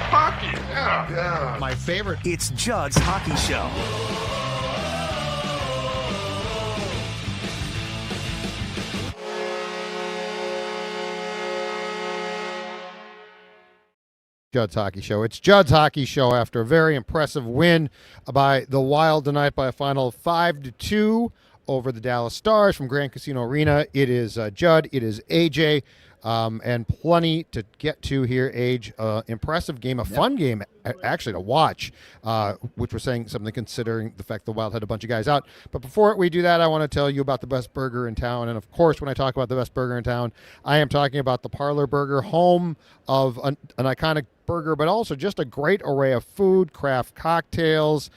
Hockey. Yeah. My favorite. It's Judd's Hockey Show. Judd's Hockey Show. It's Judd's Hockey Show after a very impressive win by the Wild tonight by a final of 5-2 over the Dallas Stars from Grand Casino Arena. It is Judd. It is AJ. And plenty to get to here, Age. Impressive game, a fun game, actually, to watch, which we're saying something considering the fact the Wild had a bunch of guys out. But before we do that, I want to tell you about the best burger in town. And, of course, when I talk about the best burger in town, I am talking about the Parlor Burger, home of an iconic burger, but also just a great array of food, craft cocktails,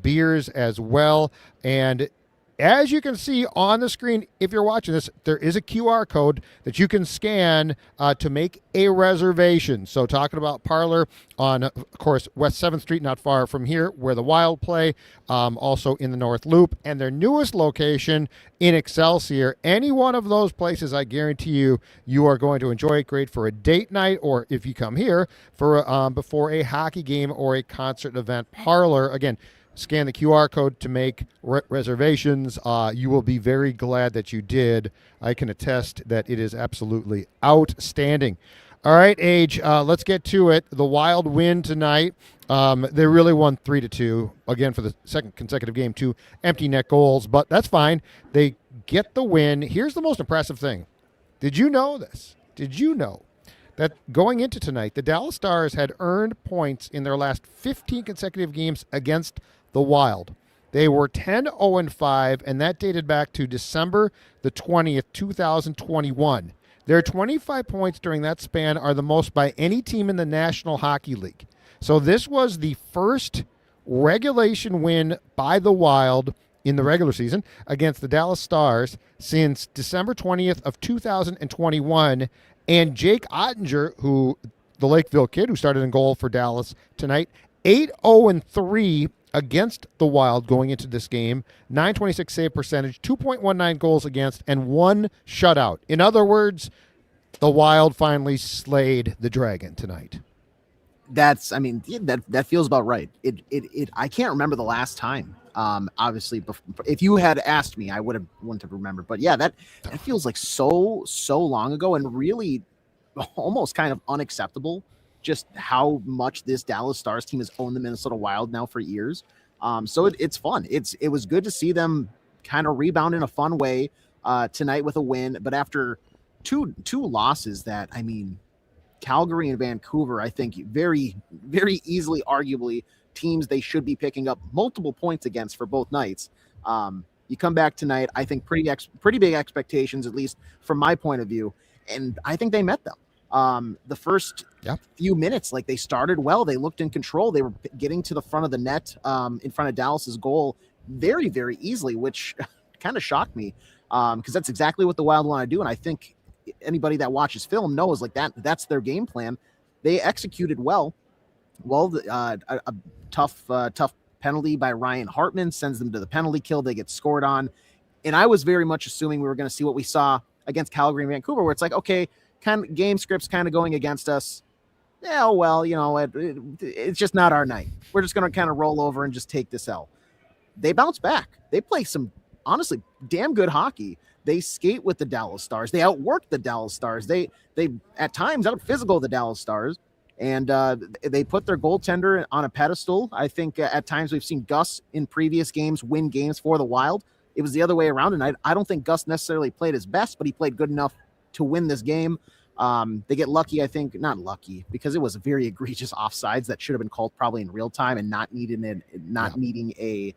beers as well. And as you can see on the screen, if you're watching this, there is a QR code that you can scan to make a reservation. So talking about Parlor on, of course, West 7th Street, not far from here, where the Wild play, also in the North Loop, and their newest location in Excelsior. Any one of those places, I guarantee you, you are going to enjoy it. Great for a date night, or if you come here for before a hockey game or a concert event. Parlor, again, scan the QR code to make reservations. You will be very glad that you did. I can attest that it is absolutely outstanding. All right, Age, let's get to it. The Wild win tonight. They really won 3-2, again, for the second consecutive game, 2 empty net goals, but that's fine. They get the win. Here's the most impressive thing. Did you know this? Did you know that going into tonight, the Dallas Stars had earned points in their last 15 consecutive games against the Wild? They were 10-0-5, and that dated back to December the 20th, 2021. Their 25 points during that span are the most by any team in the National Hockey League. So this was the first regulation win by the Wild in the regular season against the Dallas Stars since December 20th of 2021. And Jake Ottinger, who the Lakeville kid who started in goal for Dallas tonight, 8-0-3 against the Wild going into this game, .926 save percentage, 2.19 goals against, and 1 shutout. In other words, the Wild finally slayed the Dragon tonight. That feels about right. I can't remember the last time. Obviously, if you had asked me, I wouldn't have remembered. But yeah, that feels like so long ago, and really almost kind of unacceptable. Just how much this Dallas Stars team has owned the Minnesota Wild now for years. So it's fun. It was good to see them kind of rebound in a fun way tonight with a win. But after two losses that, I mean, Calgary and Vancouver, I think very, very easily, arguably, teams they should be picking up multiple points against for both nights. You come back tonight, I think pretty big expectations, at least from my point of view, and I think they met them. The first few minutes, like, they started well. They looked in control. They were getting to the front of the net in front of Dallas's goal very, very easily, which kind of shocked me because that's exactly what the Wild want to do. And I think anybody that watches film knows like that's their game plan. They executed well. Well, a tough penalty by Ryan Hartman sends them to the penalty kill. They get scored on. And I was very much assuming we were going to see what we saw against Calgary and Vancouver, where it's like, okay, kind of game scripts kind of going against us. Yeah, well, you know, it's just not our night. We're just going to kind of roll over and just take this L. They bounce back. They play some, honestly, damn good hockey. They skate with the Dallas Stars. They outwork the Dallas Stars. They at times out physical the Dallas Stars, and they put their goaltender on a pedestal. I think at times we've seen Gus in previous games win games for the Wild. It was the other way around, and I don't think Gus necessarily played his best, but he played good enough to win this game. They get lucky, I think, not lucky, because it was a very egregious offsides that should have been called probably in real time and not needing a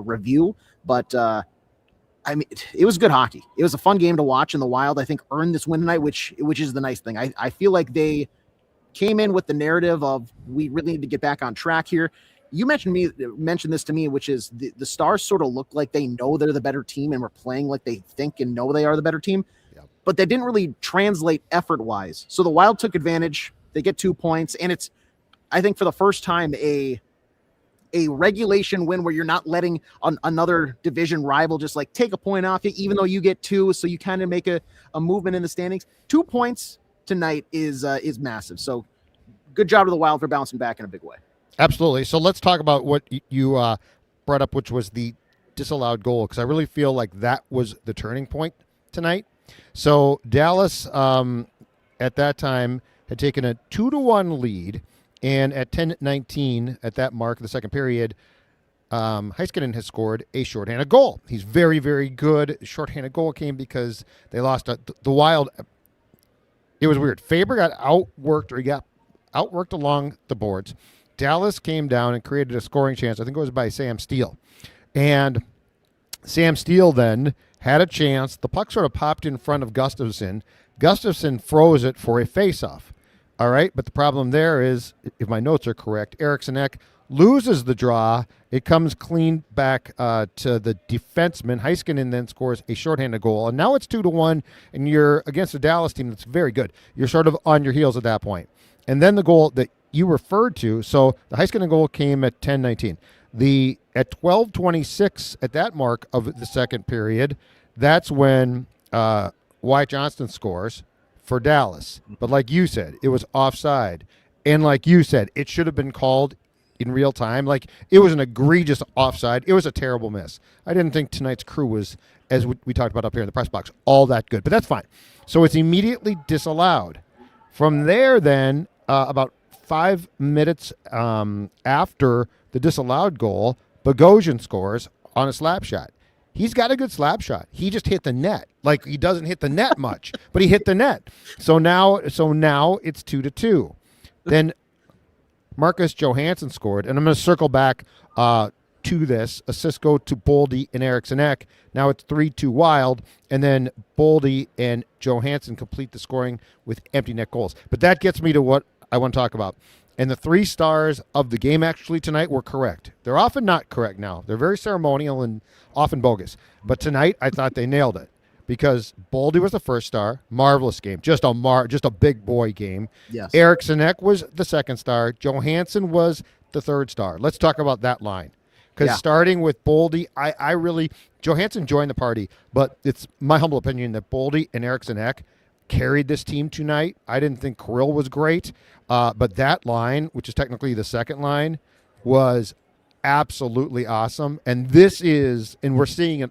review. But I mean, it was good hockey. It was a fun game to watch, and the Wild, I think, earned this win tonight, which is the nice thing. I feel like they came in with the narrative of we really need to get back on track here. You mentioned this to me, which is the Stars sort of look like they know they're the better team and were playing like they think and know they are the better team. But they didn't really translate effort-wise. So the Wild took advantage. They get 2 points, and it's, I think, for the first time, a regulation win where you're not letting another division rival just like take a point off you, even though you get 2. So you kind of make a movement in the standings. 2 points tonight is massive. So good job to the Wild for bouncing back in a big way. Absolutely. So let's talk about what you brought up, which was the disallowed goal, because I really feel like that was the turning point tonight. So Dallas at that time had taken a 2-1 lead, and at 10:19 at that mark of the second period, Heiskanen has scored a shorthanded goal. He's very, very good. Shorthanded goal came because they lost the Wild. It was weird. Faber got outworked, or he got outworked along the boards. Dallas came down and created a scoring chance. I think it was by Sam Steele. And Sam Steele then had a chance. The puck sort of popped in front of Gustafsson. Gustafsson froze it for a faceoff. All right, but the problem there is, if my notes are correct, Eriksson Ek loses the draw. It comes clean back to the defenseman. Heiskanen then scores a shorthanded goal. And now it's 2-1, and you're against a Dallas team that's very good. You're sort of on your heels at that point. And then the goal that you referred to, so the Heiskanen goal came at 10:19. At 12:26, at that mark of the second period, that's when Wyatt Johnston scores for Dallas. But like you said, it was offside. And like you said, it should have been called in real time. Like, it was an egregious offside. It was a terrible miss. I didn't think tonight's crew was, as we talked about up here in the press box, all that good. But that's fine. So it's immediately disallowed. From there, then, about 5 minutes after the disallowed goal, Bogosian scores on a slap shot. He's got a good slap shot. He just hit the net. Like, he doesn't hit the net much, but he hit the net. So now it's 2-2. Then Marcus Johansson scored, and I'm going to circle back to this. Assists go to Boldy and Eriksson Ek. Now it's 3-2 Wild, and then Boldy and Johansson complete the scoring with empty net goals. But that gets me to what I want to talk about. And the 3 stars of the game actually tonight were correct. They're often not correct now. They're very ceremonial and often bogus. But tonight, I thought they nailed it, because Boldy was the first star. Marvelous game. Just a big boy game. Yes. Eriksson Ek was the second star. Johansson was the third star. Let's talk about that line. Because starting with Boldy, I really – Johansson joined the party, but it's my humble opinion that Boldy and Eriksson Ek carried this team tonight. I didn't think Kirill was great, but that line, which is technically the second line, was absolutely awesome. And this is – and we're seeing it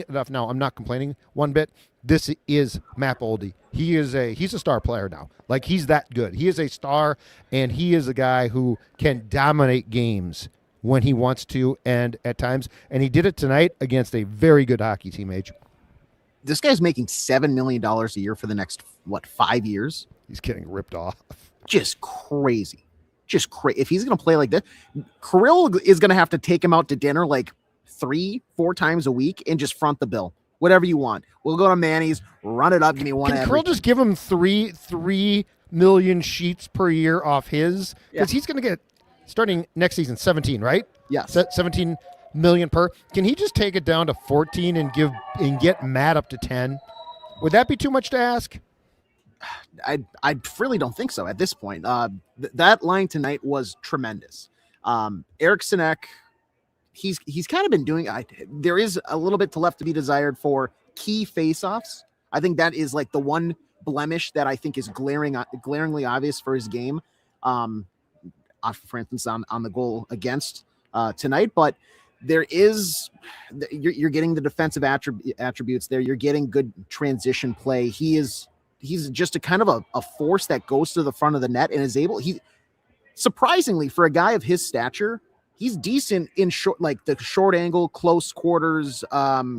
enough now. I'm not complaining one bit. This is Matt Boldy. He's a star player now. Like, he's that good. He is a star, and he is a guy who can dominate games when he wants to and at times. And he did it tonight against a very good hockey team, Age. This guy's making $7 million a year for the next, 5 years? He's getting ripped off. Just crazy. If he's going to play like this, Kirill is going to have to take him out to dinner like 3-4 times a week and just front the bill. Whatever you want. We'll go to Manny's, run it up, give me one. Can Kirill just give him 3 million sheets per year off his? Because he's going to get, starting next season, 17, right? Yes. 17 million per. Can he just take it down to 14 and get Matt up to 10? Would that be too much to ask? I really don't think so at this point. That line tonight was tremendous. Eriksson Ek, he's kind of been doing. There is a little bit left to be desired for key faceoffs. I think that is like the one blemish that I think is glaringly obvious for his game. For instance, on the goal against tonight, but there is you're getting the defensive attributes there. You're getting good transition play. He's just a kind of a force that goes to the front of the net and is able. He surprisingly, for a guy of his stature, he's decent in the short angle, close quarters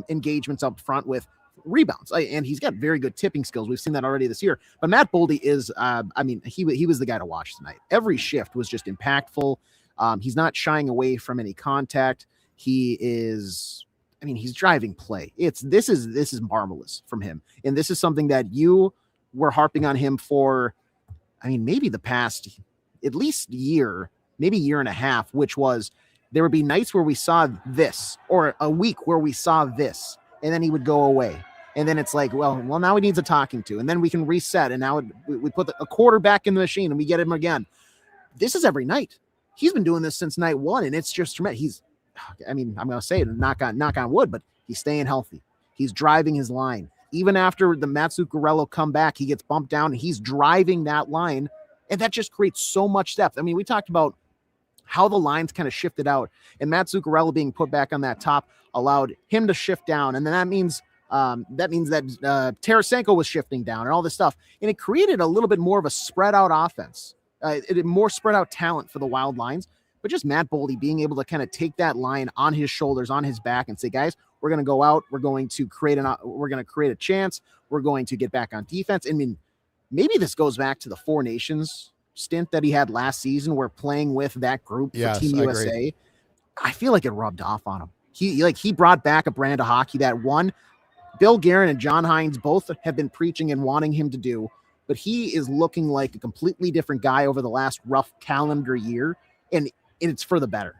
engagements up front with rebounds. And he's got very good tipping skills. We've seen that already this year. But Matt Boldy is, he was the guy to watch tonight. Every shift was just impactful. He's not shying away from any contact. He is, he's driving play. This is marvelous from him. And this is something that you were harping on him for, maybe the past at least year, maybe year and a half, which was there would be nights where we saw this, or a week where we saw this, and then he would go away. And then it's like, well, now he needs a talking to, and then we can reset. And now we put a quarter back in the machine and we get him again. This is every night. He's been doing this since night one, and it's just tremendous. I'm going to say it, knock on wood, but he's staying healthy. He's driving his line. Even after the Matsu Zuccarello comeback, he gets bumped down and he's driving that line And that just creates so much depth. I mean, we talked about how the lines kind of shifted out, and Matt Zuccarello being put back on that top allowed him to shift down. And then that means that Tarasenko was shifting down and all this stuff. And it created a little bit more of a spread out offense, more spread out talent for the Wild lines. But just Matt Boldy being able to kind of take that line on his shoulders, on his back, and say, guys, we're going to go out. We're going to create a chance. We're going to get back on defense. I mean, maybe this goes back to the Four Nations stint that he had last season, where playing with that group for Team USA, I feel like it rubbed off on him. He brought back a brand of hockey that one, Bill Guerin and John Hines both have been preaching and wanting him to do, but he is looking like a completely different guy over the last rough calendar year, and it's for the better.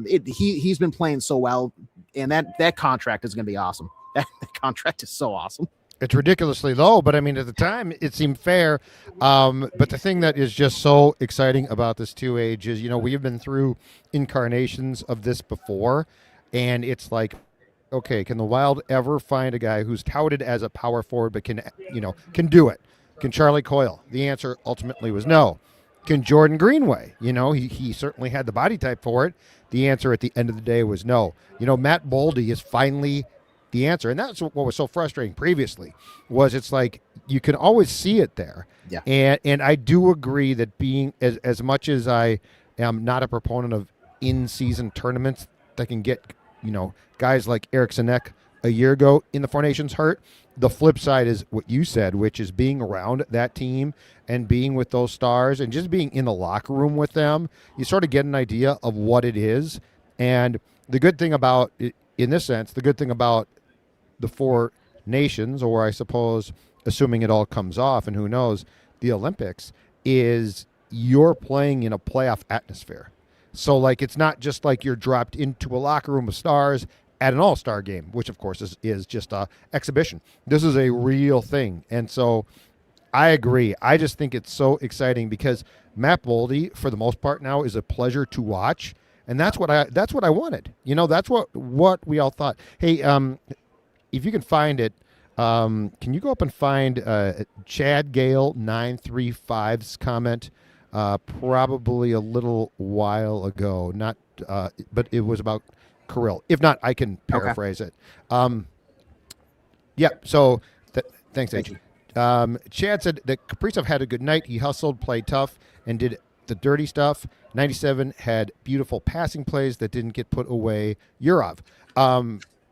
He's been playing so well, and that contract is going to be awesome. That contract is so awesome. It's ridiculously low, but I mean, at the time it seemed fair. But the thing that is just so exciting about this 2Age is, we've been through incarnations of this before, and it's like, okay, can the Wild ever find a guy who's touted as a power forward but can do it? Can Charlie Coyle? The answer ultimately was no. Can Jordan Greenway? He certainly had the body type for it. The answer at the end of the day was no. Matt Boldy is finally the answer. And that's what was so frustrating previously, was it's like you can always see it there. Yeah. And I do agree that being as much as I am not a proponent of in-season tournaments that can get, guys like Eriksson Ek a year ago in the Four Nations hurt, the flip side is what you said, which is being around that team and being with those stars and just being in the locker room with them. You sort of get an idea of what it is. And the good thing about it, in this sense, the good thing about the Four Nations, or I suppose, assuming it all comes off, and who knows, the Olympics, is you're playing in a playoff atmosphere. So, it's not just like you're dropped into a locker room of stars at an all-star game, which, of course, is just a exhibition. This is a real thing. And so I agree. I just think it's so exciting because Matt Boldy, for the most part now, is a pleasure to watch. And that's what I wanted. That's what we all thought. Hey, if you can find it, can you go up and find Chad Gale 935's comment? Probably a little while ago, but it was about Kirill. If not, I can paraphrase it. Yeah. So thanks, AJ. Chad said that Kaprizov had a good night. He hustled, played tough, and did the dirty stuff. 97 had beautiful passing plays that didn't get put away. Yurov.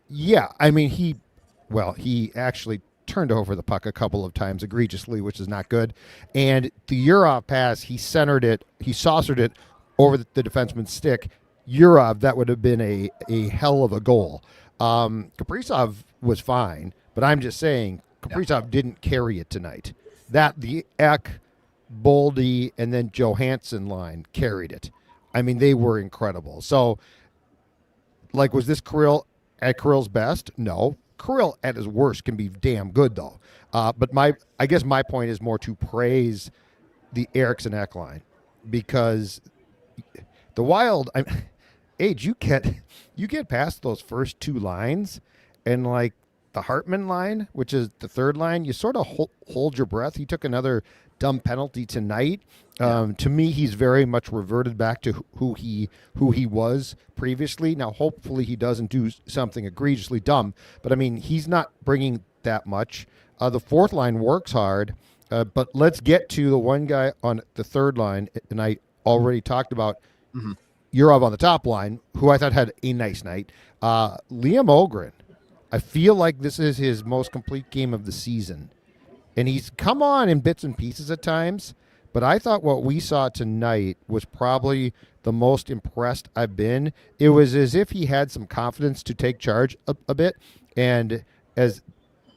Yeah. I mean, he actually turned over the puck a couple of times egregiously, which is not good. And the Yurov pass, he saucered it over the defenseman's stick. Yurov, that would have been a hell of a goal. Kaprizov was fine, but I'm just saying Kaprizov didn't carry it tonight. The Ek, Boldy, and then Johansson line carried it. I mean, they were incredible. So, was this Kirill at Kirill's best? No. Kirill at his worst can be damn good, though. But I guess my point is more to praise the Eriksson Ek line, because the Wild, Age, you get past those first two lines, and the Hartman line, which is the third line, you sort of hold your breath. He took another dumb penalty tonight. To me, he's very much reverted back to who he was previously. Now, hopefully he doesn't do something egregiously dumb, but I mean, he's not bringing that much. The fourth line works hard, but let's get to the one guy on the third line, and I already talked about Yurov on the top line, who I thought had a nice night. Liam Ohgren, I feel like this is his most complete game of the season. And he's come on in bits and pieces at times, but I thought what we saw tonight was probably the most impressed I've been. It was as if he had some confidence to take charge a bit. And as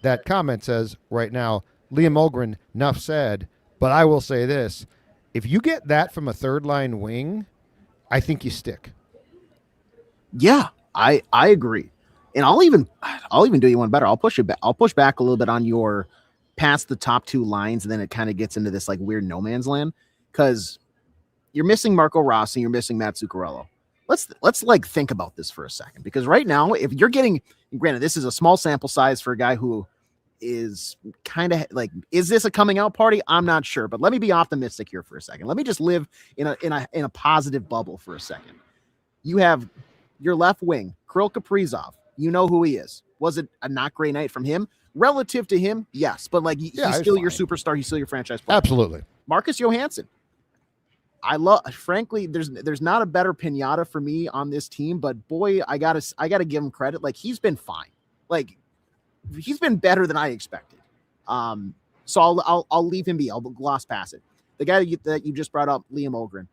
that comment says right now, Liam Ohgren, enough said, but I will say this. If you get that from a third-line wing, I think you stick. Yeah, I agree. And I'll even do you one better. I'll push back a little bit on your past the top two lines, and then it kind of gets into this weird no man's land, because you're missing Marco Rossi, you're missing Matt Zuccarello. Let's think about this for a second, because right now, if you're getting, granted, this is a small sample size for a guy who is kind of like, is this a coming out party? I'm not sure, but let me be optimistic here for a second. Let me just live in a positive bubble for a second. You have your left wing, Kirill Kaprizov. You know who he is. Was it a not great night from him? Relative to him, yes, but like he's still your superstar. He's still your franchise player. Absolutely. Marcus Johansson. Frankly, there's not a better pinata for me on this team, but boy, I gotta give him credit. Like he's been fine. Like he's been better than I expected. So I'll leave him be. I'll gloss past it. The guy that you just brought up, Liam Ohgren.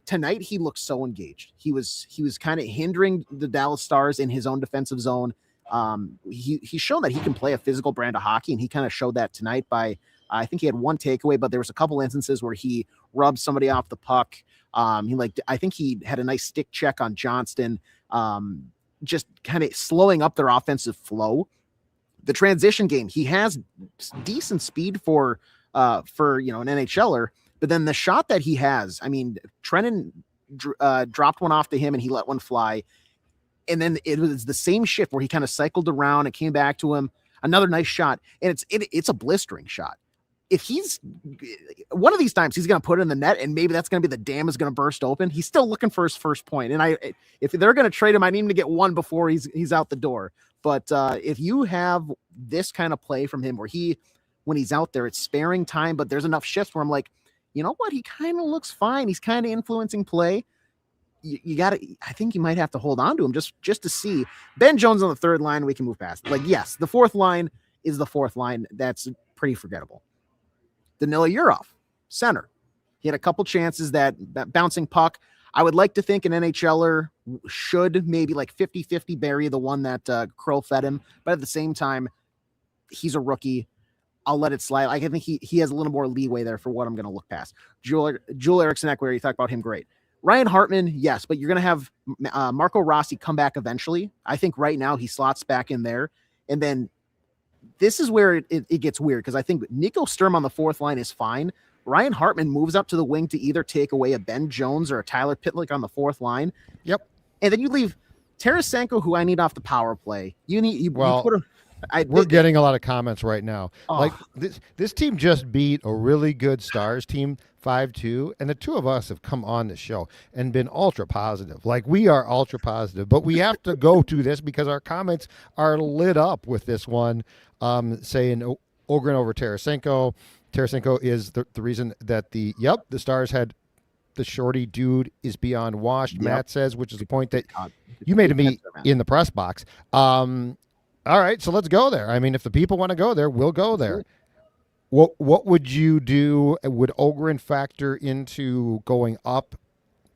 Tonight he looked so engaged. He was kind of hindering the Dallas Stars in his own defensive zone. He's shown that he can play a physical brand of hockey, and he kind of showed that tonight by I think he had one takeaway, but there was a couple instances where he rubbed somebody off the puck. I think he had a nice stick check on Johnston, just kind of slowing up their offensive flow. The transition game, he has decent speed for an NHLer, but then the shot that he has, I mean, Trennan dropped one off to him and he let one fly. And then it was the same shift where he kind of cycled around and came back to him. Another nice shot. And it's a blistering shot. If he's one of these times he's going to put it in the net and maybe that's going to be the dam is going to burst open. He's still looking for his first point. And if they're going to trade him, I need him to get one before he's out the door. But if you have this kind of play from him where when he's out there, it's sparing time, but there's enough shifts where I'm like, you know what? He kind of looks fine. He's kind of influencing play. I think you might have to hold on to him just to see. Ben Jones on the third line, we can move past. Like, yes, the fourth line is the fourth line. That's pretty forgettable. Danila Yurov, center. He had a couple chances that bouncing puck. I would like to think an NHLer should maybe like 50-50 bury the one that Kroll fed him. But at the same time, he's a rookie. I'll let it slide. I think he has a little more leeway there for what I'm going to look past. Joel Eriksson Ek, where you talk about him, great. Ryan Hartman, yes, but you're going to have Marco Rossi come back eventually. I think right now he slots back in there. And then this is where it gets weird because I think Nico Sturm on the fourth line is fine. Ryan Hartman moves up to the wing to either take away a Ben Jones or a Tyler Pitlick on the fourth line. Yep. And then you leave Tarasenko, who I need off the power play. You put him. We're getting a lot of comments right now. Oh. Like this team just beat a really good Stars team 5-2, and the two of us have come on the show and been ultra positive. Like we are ultra positive, but we have to go to this because our comments are lit up with this one, saying Ohgren over Tarasenko. Tarasenko is the reason that the Stars had the shorty dude is beyond washed. Yep. Matt says, which is a point that you made to me in the press box. All right, so let's go there. I mean, if the people want to go there, we'll go there. What would you do? Would Ohgren factor into going up,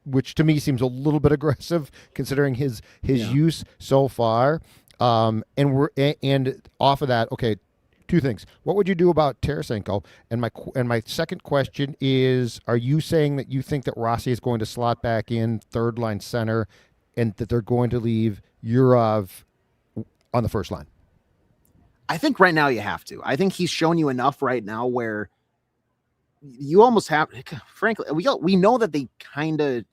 which to me seems a little bit aggressive considering his use so far? And off of that, okay, two things. What would you do about Tarasenko? And my second question is: are you saying that you think that Rossi is going to slot back in third line center, and that they're going to leave Yurov on the first line? I think right now you have to. I think he's shown you enough right now where you almost have. Frankly, we know that they kind of.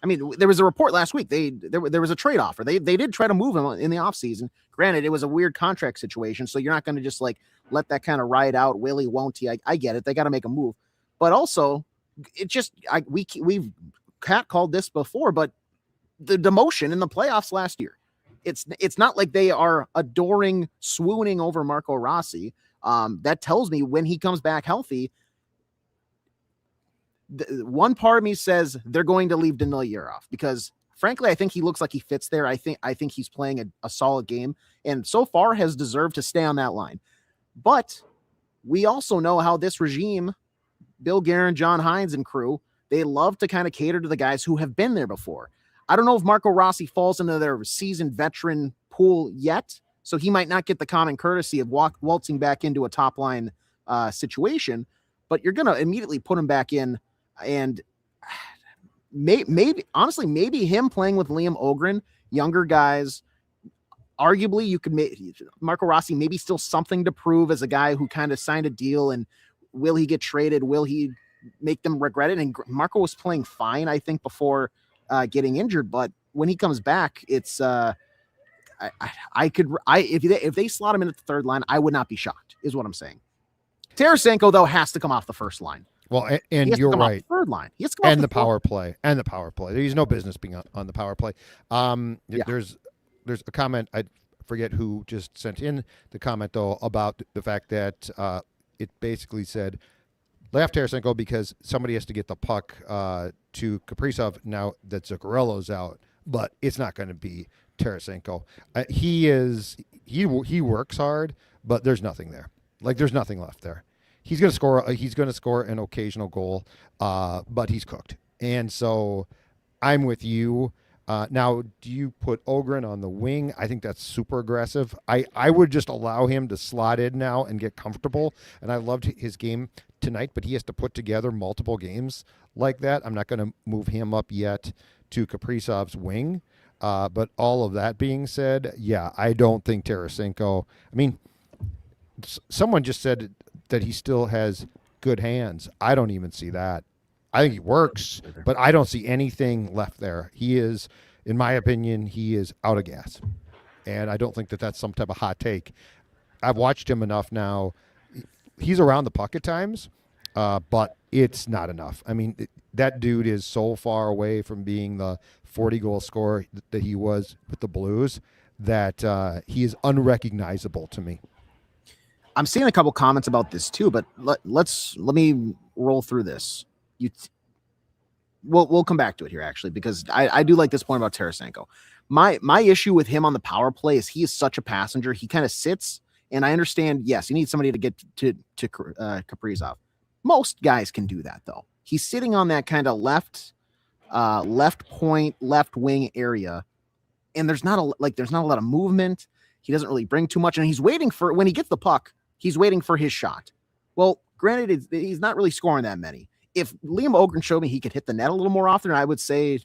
I mean, there was a report last week. There was a trade offer. They did try to move him in the offseason. Granted, it was a weird contract situation, so you're not going to just like let that kind of ride out. Will he? Won't he? I get it. They got to make a move, but also it just we've called this before, but the demotion in the playoffs last year. It's not like they are swooning over Marco Rossi. That tells me when he comes back healthy, one part of me says they're going to leave Danila Yurov because, frankly, I think he looks like he fits there. I think he's playing a solid game and so far has deserved to stay on that line. But we also know how this regime, Bill Guerin, John Hines, and crew, they love to kind of cater to the guys who have been there before. I don't know if Marco Rossi falls into their seasoned veteran pool yet, so he might not get the common courtesy of waltzing back into a top line situation, but you're going to immediately put him back in. And maybe him playing with Liam Ohgren, younger guys, arguably you could make Marco Rossi maybe still something to prove as a guy who kind of signed a deal, and will he get traded? Will he make them regret it? And Marco was playing fine, I think, before getting injured, but when he comes back, it's if they slot him in at the third line, I would not be shocked. is what I'm saying. Tarasenko, though, has to come off the first line. Well, and you're right. Third line. He has to come and off the power play. And the power play. There's no business being on the power play. There's a comment, I forget who just sent in the comment, though, about the fact that it basically said, lay off Tarasenko because somebody has to get the puck to Kaprizov now that Zuccarello's out. But it's not going to be Tarasenko. He works hard, but there's nothing there. Like, there's nothing left there. He's going to score. He's going to score an occasional goal, but he's cooked. And so, I'm with you. Now, do you put Ohgren on the wing? I think that's super aggressive. I would just allow him to slot in now and get comfortable. And I loved his game tonight, but he has to put together multiple games like that. I'm not going to move him up yet to Kaprizov's wing. But all of that being said, yeah, I don't think Tarasenko. I mean, someone just said that he still has good hands. I don't even see that. I think he works, but I don't see anything left there. He is, in my opinion, he is out of gas. And I don't think that that's some type of hot take. I've watched him enough now. He's around the puck at times, but it's not enough. I mean, that dude is so far away from being the 40-goal scorer that he was with the Blues that he is unrecognizable to me. I'm seeing a couple comments about this too, but let me roll through this. We'll come back to it here actually, because I do like this point about Tarasenko. My issue with him on the power play is he is such a passenger. He kind of sits, and I understand. Yes, you need somebody to get to Kaprizov. Most guys can do that though. He's sitting on that kind of left point, left wing area, and there's not a lot of movement. He doesn't really bring too much, and he's waiting for when he gets the puck. He's waiting for his shot. Well, granted, he's not really scoring that many. If Liam Ohgren showed me he could hit the net a little more often, I would say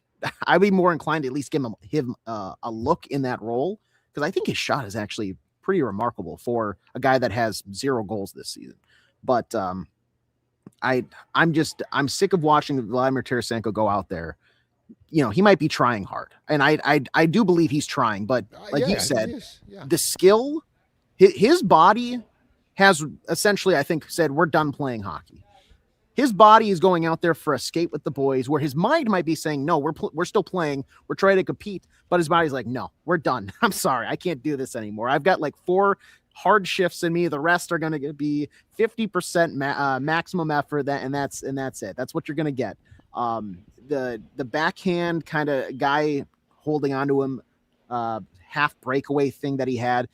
I'd be more inclined to at least give him a look in that role, because I think his shot is actually pretty remarkable for a guy that has 0 goals this season. But I'm sick of watching Vladimir Tarasenko go out there. You know, he might be trying hard, and I do believe he's trying, but like you said, the skill, his body has essentially, I think, said we're done playing hockey. His body is going out there for a skate with the boys, where his mind might be saying, no, we're still playing. We're trying to compete. But his body's like, no, we're done. I'm sorry. I can't do this anymore. I've got like 4 hard shifts in me. The rest are going to be 50% maximum effort. And that's it. That's what you're going to get. The backhand kind of guy holding onto him, half breakaway thing that he had,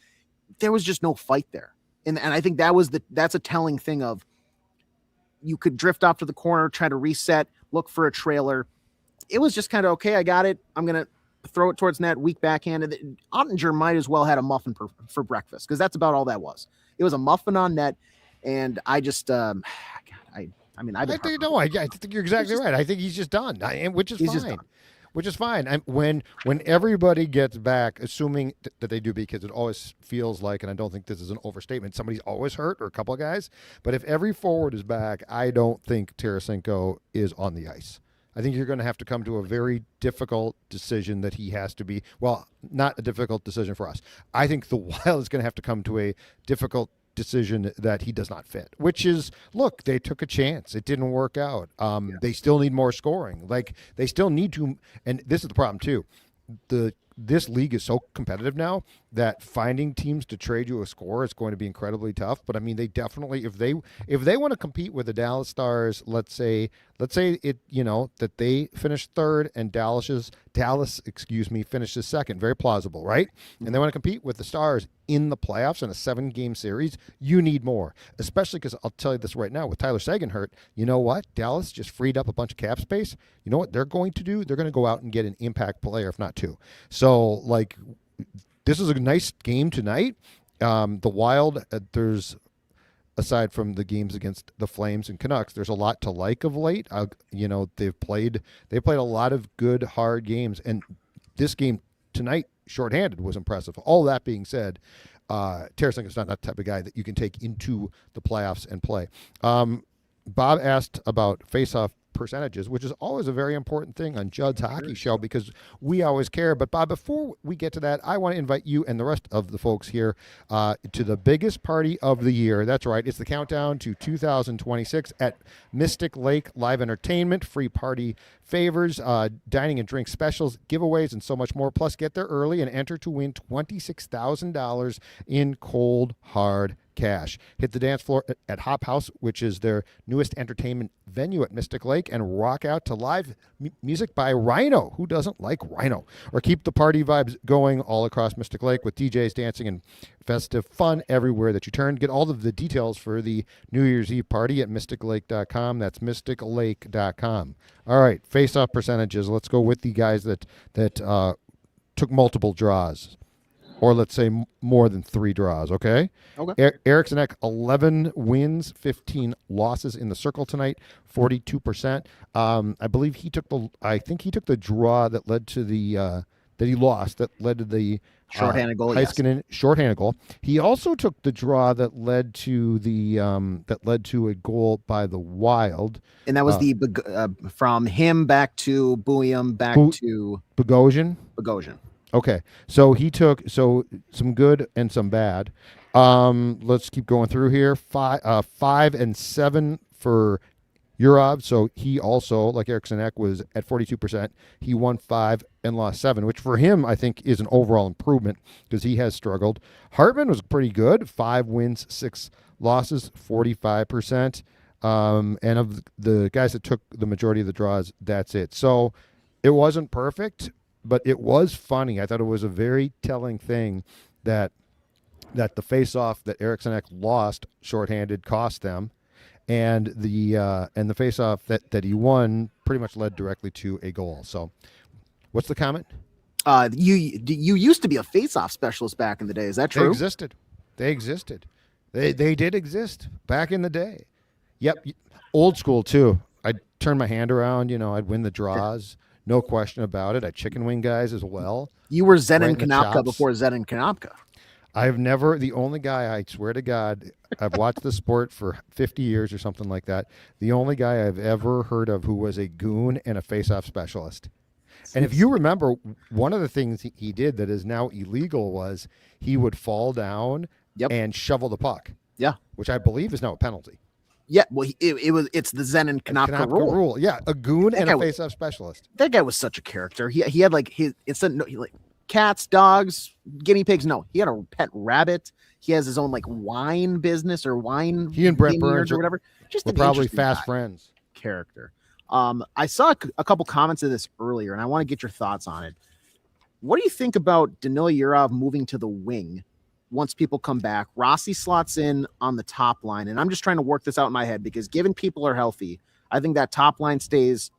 there was just no fight there. And I think that's a telling thing of, you could drift off to the corner, try to reset, look for a trailer. It was just kind of, okay, I got it. I'm going to throw it towards net, weak backhand. And Ottinger might as well had a muffin for breakfast, because that's about all that was. It was a muffin on net. And I just, I think you're exactly right. I think he's just done, which is fine. Which is fine. When everybody gets back, assuming that they do, because it always feels like, and I don't think this is an overstatement, somebody's always hurt, or a couple of guys. But if every forward is back, I don't think Tarasenko is on the ice. I think you're going to have to come to a very difficult decision that he has to be. Well, not a difficult decision for us. I think the Wild is going to have to come to a difficult decision that he does not fit, which is, look, they took a chance. It didn't work out. They still need more scoring. Like, they still need to, and this is the problem too. This league is so competitive now that finding teams to trade you a score is going to be incredibly tough. But I mean, they definitely, if they want to compete with the Dallas Stars, let's say it, that they finish third and Dallas finishes second, very plausible, right? And they want to compete with the Stars in the playoffs in a 7-game series. You need more, especially because I'll tell you this right now, with Tyler Seguin hurt, you know what? Dallas just freed up a bunch of cap space. You know what they're going to do? They're going to go out and get an impact player, if not 2. So, like, this is a nice game tonight. The Wild, there's, aside from the games against the Flames and Canucks, there's a lot to like of late. They've played a lot of good, hard games, and this game tonight, shorthanded, was impressive. All that being said, Tarasenko's not that type of guy that you can take into the playoffs and play. Bob asked about Faceoff percentages, which is always a very important thing on Judd's Hockey Show because we always care. But Bob, before we get to that, I want to invite you and the rest of the folks here to the biggest party of the year. That's right. It's the countdown to 2026 at Mystic Lake Live Entertainment. Free party favors, dining and drink specials, giveaways, and so much more. Plus, get there early and enter to win $26,000 in cold, hard cash. Hit the dance floor at Hop House, which is their newest entertainment venue at Mystic Lake, and rock out to live music by Rhino. Who doesn't like Rhino? Or keep the party vibes going all across Mystic Lake with DJs dancing and festive fun everywhere that you turn. Get all of the details for the New Year's Eve party at mysticlake.com. That's mysticlake.com. All right, face-off percentages. Let's go with the guys that took multiple draws. Or let's say more than 3 draws, okay? Okay. Eriksson Ek, 11 wins, 15 losses in the circle tonight, 42%. I believe he took the draw that led to the that he lost, that led to the Shorthanded goal. Heiskanen shorthanded goal. He also took the draw that led to a goal by the Wild, and that was from him back to Bouillon back to Bogosian. Okay, so he took some good and some bad. Let's keep going through here. 5 and 7 for Yurov. So he also, like Eriksson Ek, was at 42%. He won 5 and lost 7, which for him I think is an overall improvement because he has struggled. Hartman was pretty good. 5 wins, 6 losses, 45%. And of the guys that took the majority of the draws, that's it. So it wasn't perfect, but it was funny. I thought it was a very telling thing that the face-off that Eriksson Ek lost shorthanded cost them, and the face-off that he won pretty much led directly to a goal. So, what's the comment? You used to be a face-off specialist back in the day. Is that true? They existed. They did exist back in the day. Yep, old school too. I'd turn my hand around. I'd win the draws. No question about it. I chicken wing guys as well. You were Zen and Konopka before Zen and Konopka. The only guy, I swear to God, I've watched the sport for 50 years or something like that. The only guy I've ever heard of who was a goon and a face-off specialist. And if you remember, one of the things he did that is now illegal was he would fall down and shovel the puck. Yeah. Which I believe is now a penalty. Yeah, well, it's the Zen and Konopka rule. Yeah, a goon and a face-off specialist. That guy was such a character. He had like cats, dogs, guinea pigs. No, he had a pet rabbit. He has his own like wine business or wine. He and Brett Burns or whatever. Just were probably fast friends. Character. I saw a couple comments of this earlier, and I want to get your thoughts on it. What do you think about Danila Yurov moving to the wing? Once people come back, Rossi slots in on the top line. And I'm just trying to work this out in my head because given people are healthy, I think that top line stays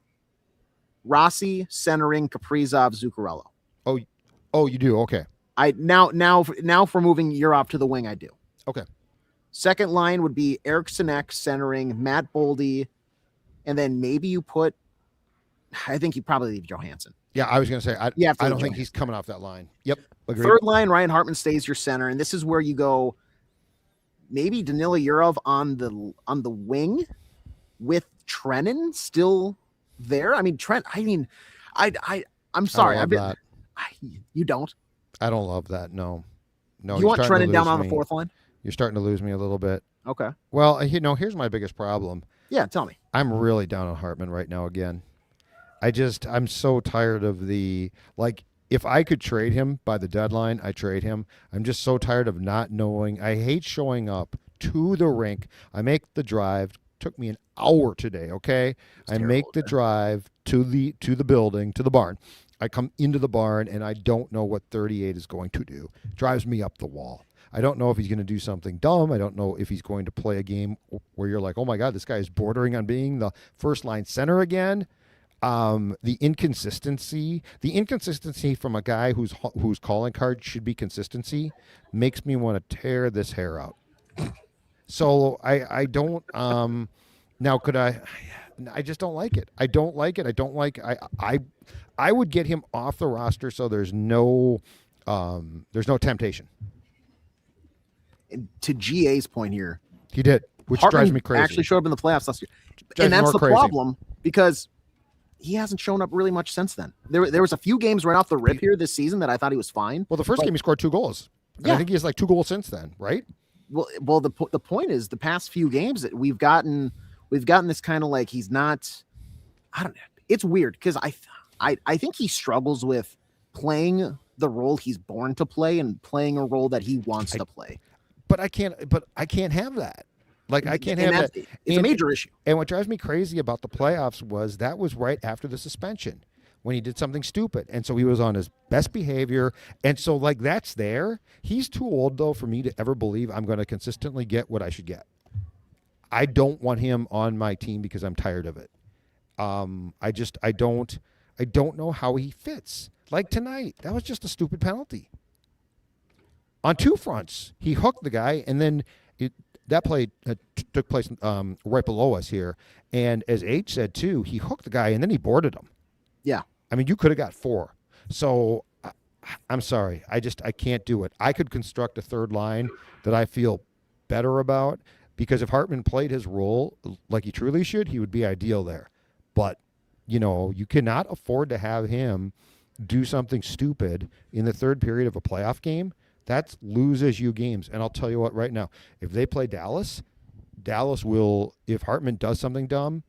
Rossi, centering, Kaprizov, Zuccarello. Oh, you do? Okay. Now for moving Yurov to the wing, I do. Okay. Second line would be Eriksson Ek centering, Matt Boldy, and then maybe you put, I think you probably leave Johansson. Yeah, I was going to say, I don't think he's coming off that line. Yep. Agreed. Third line, Ryan Hartman stays your center, and this is where you go maybe Danila Yurov on the wing with Trennan still there. I mean, I'm sorry. You don't? I don't love that. No. You want Trennan down on the fourth line? You're starting to lose me a little bit. Okay. Well, here's my biggest problem. Yeah, tell me. I'm really down on Hartman right now again. I'm so tired of if I could trade him by the deadline, I trade him. I'm just so tired of not knowing. I hate showing up to the rink. I make the drive. Took me an hour today, okay? I make the drive to the building, to the barn. I come into the barn, and I don't know what 38 is going to do. Drives me up the wall. I don't know if he's going to do something dumb. I don't know if he's going to play a game where you're like, oh, my God, this guy is bordering on being the first-line center again. The inconsistency from a guy whose calling card should be consistency makes me want to tear this hair out. So I don't now could I just don't like it. I don't like it. I would get him off the roster so there's no temptation. To GA's point here, he did, which Hartman drives me crazy. Actually showed up in the playoffs last year, and that's the problem. because he hasn't shown up really much since then. There was a few games right off the rip here this season that I thought he was fine. Well, the first game he scored 2 goals. Yeah. I think he has like 2 goals since then, right? Well, the point is the past few games that we've gotten this kind of like he's not. I don't know. It's weird because I think he struggles with playing the role he's born to play and playing a role that he wants to play. But I can't have that. Like I can't have that. It's a major issue. And what drives me crazy about the playoffs was that was right after the suspension when he did something stupid. And so he was on his best behavior. And so like that's there. He's too old though for me to ever believe I'm going to consistently get what I should get. I don't want him on my team because I'm tired of it. I don't know how he fits. Like tonight, that was just a stupid penalty. On 2 fronts, he hooked the guy, and then that play took place right below us here. And as H said too, he hooked the guy, and then he boarded him. Yeah, I mean, you could have got 4. So I'm sorry, I can't do it. I could construct a third line that I feel better about because if Hartman played his role like he truly should, he would be ideal there. But you cannot afford to have him do something stupid in the third period of a playoff game. That loses you games. And I'll tell you what right now, if they play Dallas will, if Hartman does something dumb,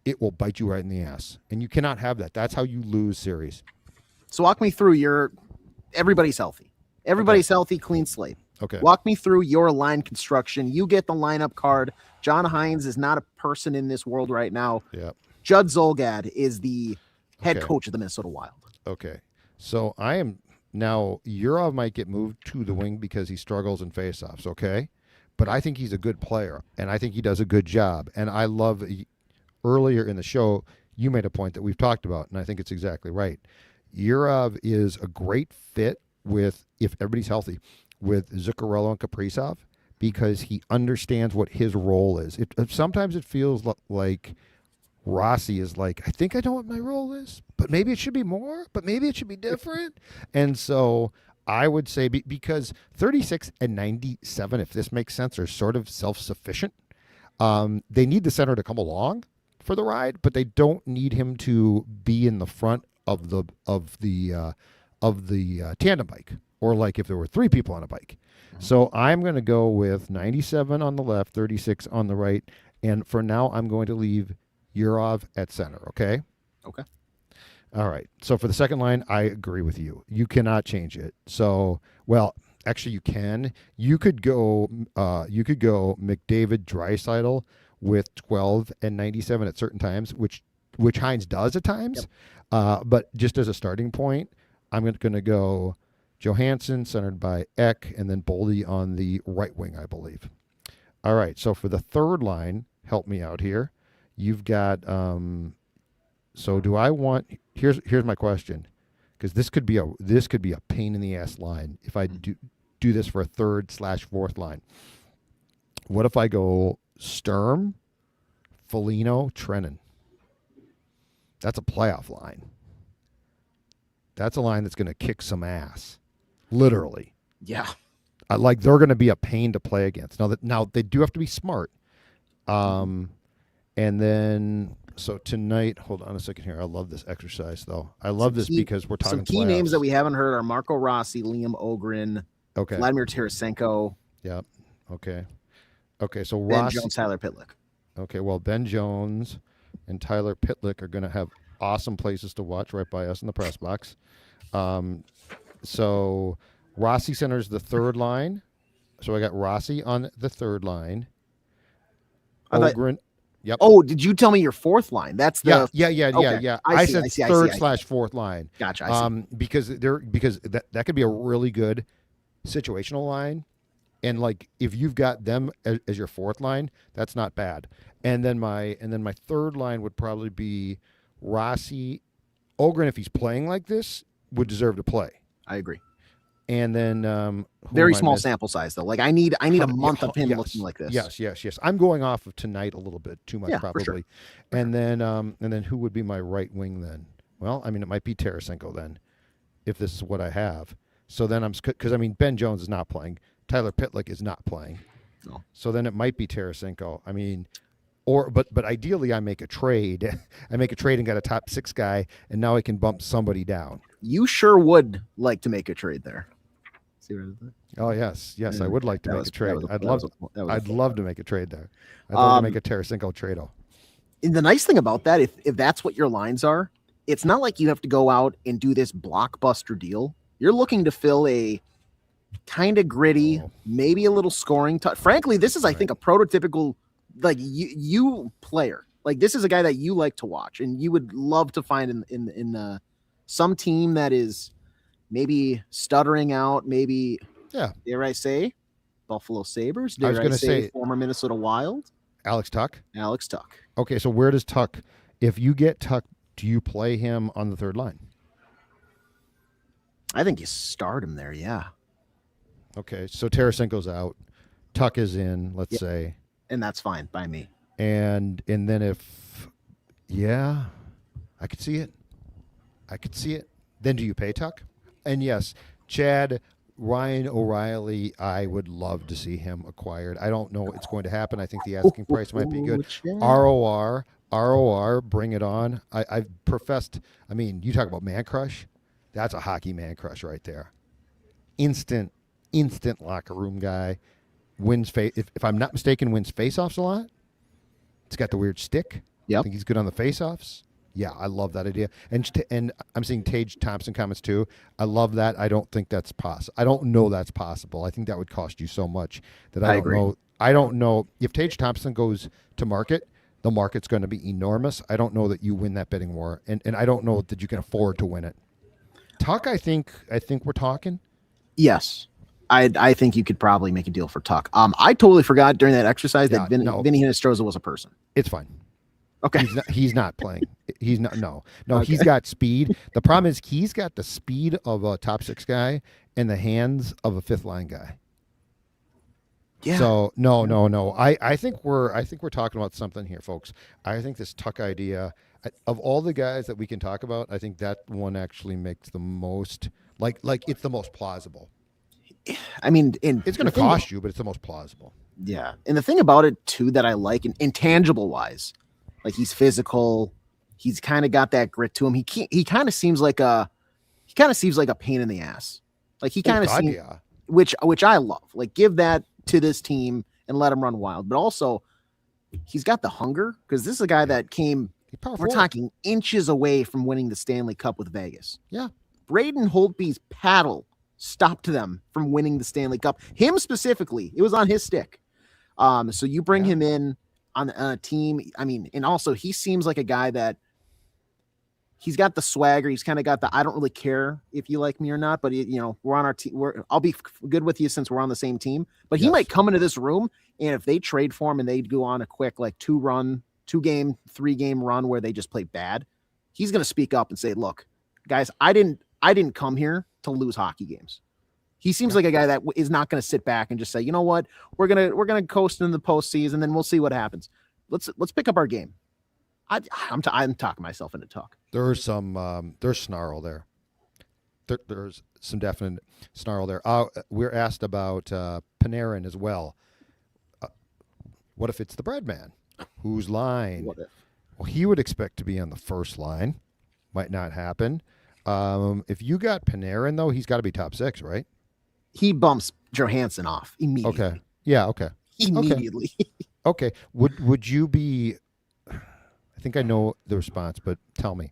it will bite you right in the ass. And you cannot have that. That's how you lose series. So walk me through everybody's healthy. Everybody's healthy, clean slate. Okay. Walk me through your line construction. You get the lineup card. John Hines is not a person in this world right now. Yep. Judd Zulgad is the head coach of the Minnesota Wild. Okay. So I am now Yurov might get moved to the wing because he struggles in faceoffs, okay? But I think he's a good player and I think he does a good job. And I love earlier in the show you made a point that we've talked about and I think it's exactly right. Yurov is a great fit with, if everybody's healthy, with Zuccarello and Kaprizov because he understands what his role is. Sometimes it feels like Rossi is like, I think I know what my role is, but maybe it should be more, but maybe it should be different. And so I would say because 36 and 97, if this makes sense, are sort of self-sufficient. They need the center to come along for the ride, but they don't need him to be in the front of the tandem bike, or like if there were 3 people on a bike. So I'm going to go with 97 on the left, 36 on the right, and for now I'm going to leave Yurov at center, okay? Okay. All right. So for the second line, I agree with you. You cannot change it. So, well, actually you can. You could go McDavid Draisaitl with 12 and 97 at certain times, which Hines does at times. Yep. But just as a starting point, I'm going to go Johansson centered by Ek and then Boldy on the right wing, I believe. All right. So for the third line, help me out here. You've got so do I want here's my question, because this could be a pain in the ass line if I do this for a third/fourth line. What if I go Sturm, Foligno, Trennan? That's a playoff line. That's a line that's going to kick some ass, literally. Yeah. Like they're going to be a pain to play against. Now they do have to be smart. And then, so tonight, hold on a second here. I love this exercise, though. I love this because we're talking some key playoffs. names that we haven't heard are Marco Rossi, Liam Ohgren, okay, Vladimir Tarasenko. Yep. Okay. So Ben Rossi, Jones, Tyler Pitlick. Okay, well, Ben Jones and Tyler Pitlick are going to have awesome places to watch right by us in the press box. So Rossi centers the third line. So I got Rossi on the third line. Ohgren. Yep. Oh, did you tell me your fourth line? That's the yeah. I said third/fourth line. Gotcha. I see. Because that could be a really good situational line, and like if you've got them as your fourth line, that's not bad. And then my third line would probably be Rossi. Ohgren, if he's playing like this, would deserve to play. I agree. And then very small sample size though. Like I need a month of him looking like this. Yes. I'm going off of tonight a little bit too much probably. For sure. And then who would be my right wing then? Well, I mean it might be Tarasenko then, if this is what I have. So then because I mean Ben Jones is not playing. Tyler Pitlick is not playing. No. So then it might be Tarasenko. I mean, But ideally, I make a trade. I make a trade and got a top 6 guy, and now I can bump somebody down. You sure would like to make a trade there. See what I did? Oh yes, I would like to make a trade. I'd love to make a trade there. I'd love to make a Tarasenko trade. And the nice thing about that, if that's what your lines are, it's not like you have to go out and do this blockbuster deal. You're looking to fill a kind of gritty, maybe a little scoring. Frankly, this is, I think, a prototypical like you player. Like this is a guy that you like to watch, and you would love to find in some team that is maybe stuttering out, maybe. Yeah. Dare I say, Buffalo Sabres? I was going to say former Minnesota Wild. Alex Tuch. Okay, so where does Tuch? If you get Tuch, do you play him on the third line? I think you start him there. Yeah. Okay, so Tarasenko's out, Tuch is in. Let's say, and that's fine by me. And then I could see it. Then do you pay Tuch? And yes, Ryan O'Reilly, I would love to see him acquired. I don't know it's going to happen. I think the asking price might be good. ROR, bring it on. I've professed, you talk about man crush. That's a hockey man crush right there. Instant locker room guy. If I'm not mistaken, wins faceoffs a lot. It's got the weird stick. Yeah, I think he's good on the faceoffs. Yeah, I love that idea. And I'm seeing Tage Thompson comments too. I love that. I don't think that's possible. I don't know that's possible. I think that would cost you so much that I don't agree. know. I don't know if Tage Thompson goes to market. The market's going to be enormous. I don't know that you win that bidding war, and I don't know that you can afford to win it. Tuch, I think we're talking. Yes. I think you could probably make a deal for Tuch. I totally forgot during that exercise that Vinny Hinostroza was a person. It's fine. Okay. He's not playing. He's not. No. Okay. He's got speed. The problem is he's got the speed of a top 6 guy and the hands of a 5th line guy. Yeah. So no. I think we're talking about something here, folks. I think this Tuch idea, of all the guys that we can talk about, I think that one actually makes the most like it's the most plausible. It's going to cost you, but it's the most plausible. Yeah. And the thing about it too that I like, intangible wise, like he's physical, he's kind of got that grit to him. He kind of seems like a pain in the ass. Like he kind of seems, which I love. Like give that to this team and let him run wild. But also, he's got the hunger because this is a guy that came. We're talking inches away from winning the Stanley Cup with Vegas. Yeah. Braden Holtby's paddle stopped them from winning the Stanley Cup. Him specifically, it was on his stick. So you bring him in on a team. And also he seems like a guy that he's got the swagger. He's kind of got the, I don't really care if you like me or not, but we're on our team. I'll be good with you since we're on the same team, but he might come into this room. And if they trade for him and they go on a quick, 3-game run where they just play bad, he's going to speak up and say, look, guys, I didn't come here to lose hockey games. He seems like a guy that is not going to sit back and just say, you know what, we're gonna coast in the postseason, then we'll see what happens. Let's pick up our game. I'm talking myself into talk. There's some there's snarl there. There's some definite snarl there. We're asked about Panarin as well. What if it's the bread man? Whose line? What if? Well, he would expect to be on the first line. Might not happen. If you got Panarin, though, he's got to be top 6, right? He bumps Johansson off immediately. Okay. Yeah, okay. Immediately. Okay. Would you be – I think I know the response, but tell me.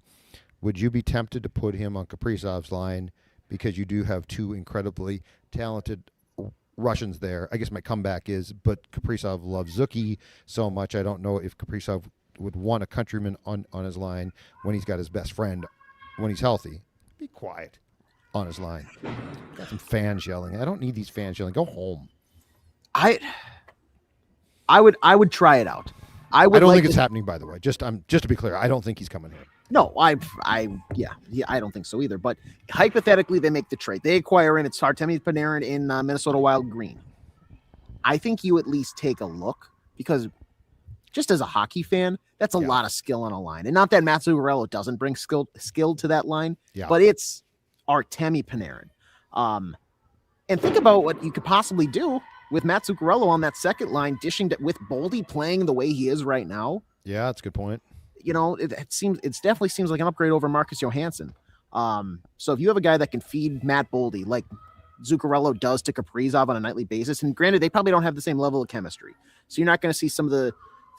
Would you be tempted to put him on Kaprizov's line because you do have 2 incredibly talented Russians there? I guess my comeback is, but Kaprizov loves Zuki so much, I don't know if Kaprizov would want a countryman on his line when he's got his best friend when he's healthy. Be quiet on his line. Got some fans yelling. I don't need these fans yelling. Go home. I would try it out. I don't think it's happening, by the way. Just to be clear, I don't think he's coming here. No, I don't think so either. But hypothetically, they make the trade. They acquire it's Artemi Panarin in Minnesota Wild green. I think you at least take a look because just as a hockey fan, that's a lot of skill on a line. And not that Matt Zuccarello doesn't bring skill to that line, but it's Artemi Panarin. And think about what you could possibly do with Matt Zuccarello on that second line, dishing with Boldy playing the way he is right now. Yeah, that's a good point. You know, it definitely seems like an upgrade over Marcus Johansson. So if you have a guy that can feed Matt Boldy like Zuccarello does to Kaprizov on a nightly basis, and granted, they probably don't have the same level of chemistry, so you're not going to see some of the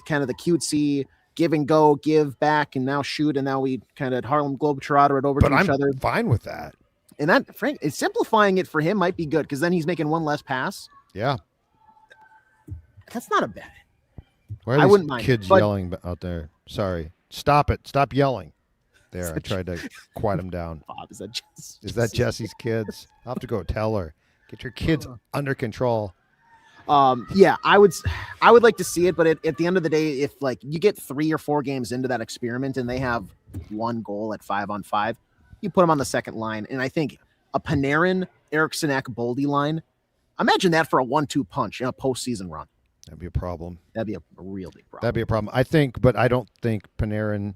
kind of the cutesy give and go, give back, and now shoot, and now we kind of Harlem Globetrotter it over to each other. I'm fine with that. And that, Frank, simplifying it for him might be good because then he's making one less pass. Yeah, that's not a bad. Why are I these wouldn't mind kids yelling out there? Sorry, stop it! Stop yelling. There, I tried to quiet them down. Bob, is that Jesse's kids? I'll have to go tell her. Get your kids under control. Yeah, I would like to see it, but at the end of the day, if like you get 3 or 4 games into that experiment and they have 1 goal at 5-on-5, you put them on the second line. And I think a Panarin, Eriksson Ek, Boldy line, imagine that for a 1-2 punch in a postseason run. That'd be a problem. That'd be a real big problem. That'd be a problem. I think, but I don't think Panarin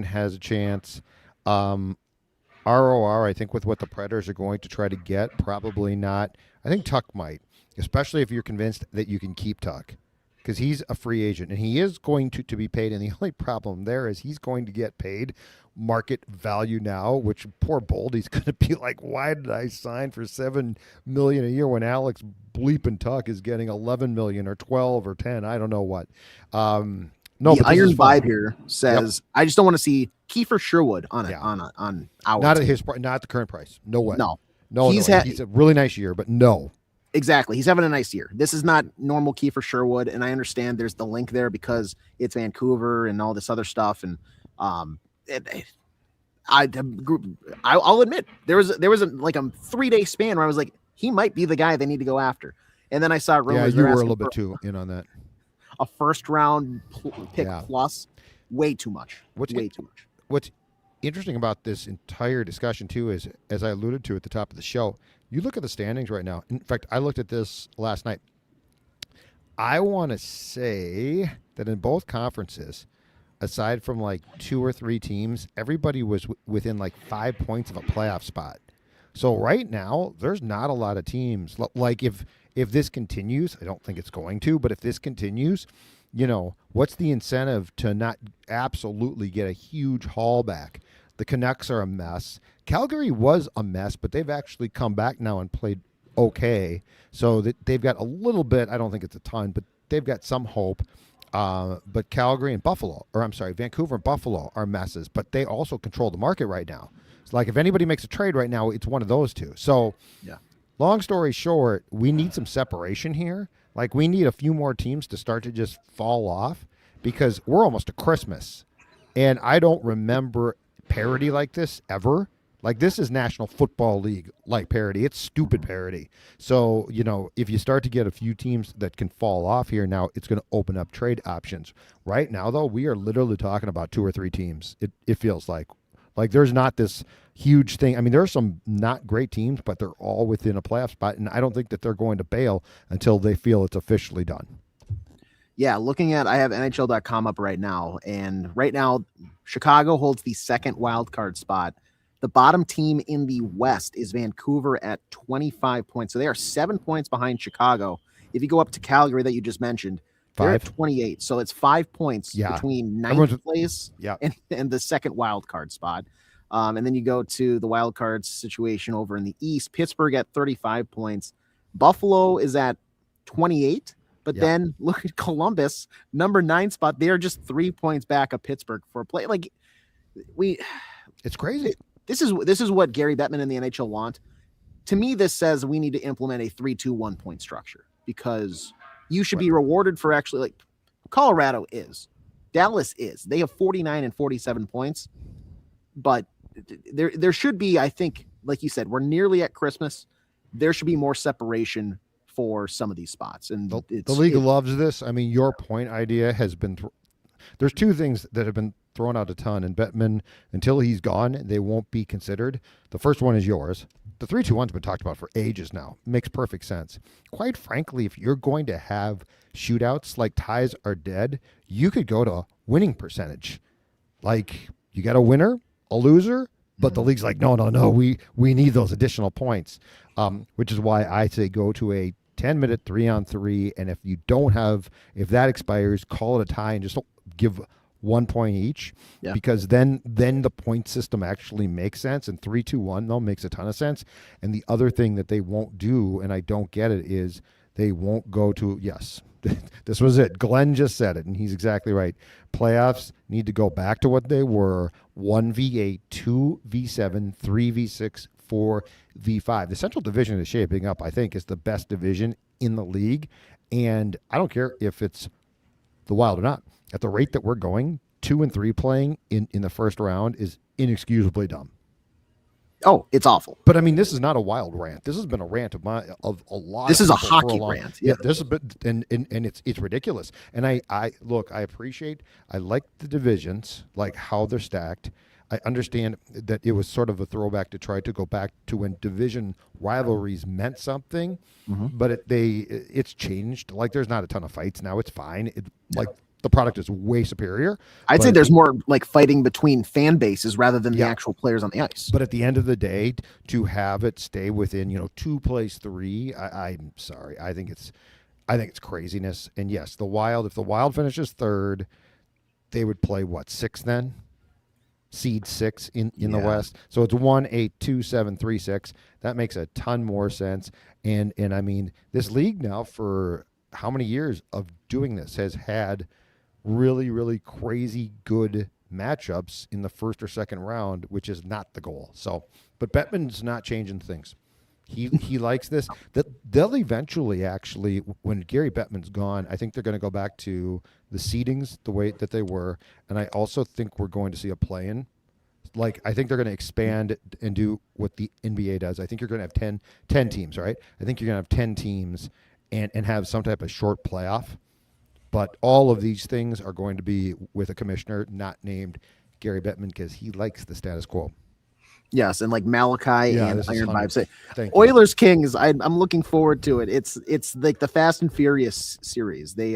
has a chance. ROR, I think with what the Predators are going to try to get, probably not. I think Tuck might, especially if you're convinced that you can keep Tuck, because he's a free agent and he is going to be paid. And the only problem there is he's going to get paid market value now, which poor Boldy's going to be like, why did I sign for $7 million a year when Alex Bleepin Tuck is getting $11 million or 12 or 10? I don't know what. No, the Iron Vibe here says, I just don't want to see Kiefer Sherwood on our not at not the current price. No way. No, he's a really nice year, but no. Exactly. He's having a nice year. This is not normal Kiefer Sherwood, and I understand there's the link there because it's Vancouver and all this other stuff. And I'll admit there was like a 3-day span where I was like, he might be the guy they need to go after. And then I saw rumors. Yeah, you were a little bit too in on that. A first round pick plus, way too much. Way too much. What's interesting about this entire discussion too is, as I alluded to at the top of the show, you look at the standings right now. In fact, I looked at this last night. I want to say that in both conferences, aside from like 2 or 3 teams, everybody was within like 5 points of a playoff spot. So right now, there's not a lot of teams. Like if this continues, I don't think it's going to, but if this continues, you know, what's the incentive to not absolutely get a huge haul back? The Canucks are a mess. Calgary was a mess, but they've actually come back now and played okay. So that they've got a little bit, I don't think it's a ton, but they've got some hope. But Calgary and Vancouver and Buffalo are messes, but they also control the market right now. It's like if anybody makes a trade right now, it's one of those two. So yeah. Long story short, we need some separation here. Like we need a few more teams to start to just fall off because we're almost to Christmas. And I don't remember parity like this ever. Like this is National Football League like parity. It's stupid parity. So, you know, if you start to get a few teams that can fall off here now, it's going to open up trade options. Right now, though, we are literally talking about 2 or 3 teams. It feels like there's not this huge thing. I mean, there are some not great teams, but they're all within a playoff spot. And I don't think that they're going to bail until they feel it's officially done. Yeah, I have NHL.com up right now. And right now, Chicago holds the second wild card spot. The bottom team in the West is Vancouver at 25 points. So they are 7 points behind Chicago. If you go up to Calgary that you just mentioned, they're at 28. So it's 5 points between ninth place and the second wild card spot. And then you go to the wild card situation over in the East. Pittsburgh at 35 points. Buffalo is at 28. But then look at Columbus, number 9 spot. They are just 3 points back of Pittsburgh for a play. Like it's crazy. This is what Gary Bettman and the NHL want. To me, this says we need to implement a 3-2-1 point structure because you should be rewarded for actually, like Colorado is, Dallas is. They have 49 and 47 points, but there should be, I think, like you said, we're nearly at Christmas. There should be more separation for some of these spots, and the league loves this. I mean, your point idea has been. There's 2 things that have been thrown out a ton, and Bettman, until he's gone, they won't be considered. The first one is yours. The 3-2-1's been talked about for ages now. Makes perfect sense. Quite frankly, if you're going to have shootouts like ties are dead, you could go to winning percentage. Like you got a winner, a loser, but the league's like, no, we need those additional points, which is why I say go to a 10-minute 3-on-3, and if that expires, call it a tie and just give 1 point each, because then the point system actually makes sense, and 3-2-1 though makes a ton of sense. And the other thing that they won't do, and I don't get it, is they won't go to this was it. Glenn just said it, and he's exactly right. Playoffs need to go back to what they were: 1v8, 2v7, 3v6, 4v5. The Central Division is shaping up, I think, is the best division in the league, and I don't care if it's the Wild or not. At the rate that we're going, 2 and 3 playing in the first round is inexcusably dumb. Oh, it's awful. But I mean, this is not a Wild rant. This has been a rant of a lot. This of is a people hockey rant. Yeah, this is a bit, and it's ridiculous. And I appreciate. I like the divisions, like how they're stacked. I understand that it was sort of a throwback to try to go back to when division rivalries meant something, but it's changed. Like, there's not a ton of fights now. It's fine. The product is way superior. I'd say there's more like fighting between fan bases rather than the actual players on the ice. But at the end of the day, to have it stay within 2 plays 3, I'm sorry. I think it's craziness. And yes, the Wild. If the Wild finishes third, they would play what, 6 then? Seed 6 in the West. So it's 1, 8, 2, 7, 3, 6. That makes a ton more sense. And I mean, this league now, for how many years of doing this, has had really, really crazy good matchups in the first or second round, which is not the goal. So, but Bettman's not changing things. He likes this. They'll eventually, actually, when Gary Bettman's gone, I think they're going to go back to the seedings the way that they were, and I also think we're going to see a play-in. Like, I think they're going to expand and do what the NBA does. I think you're going to have 10 teams, right? I think you're going to have 10 teams and have some type of short playoff. But all of these things are going to be with a commissioner not named Gary Bettman, because he likes the status quo. Yes, and like Malachi and Iron Vibe say, Oilers Kings. I'm looking forward to it. It's like the Fast and Furious series. They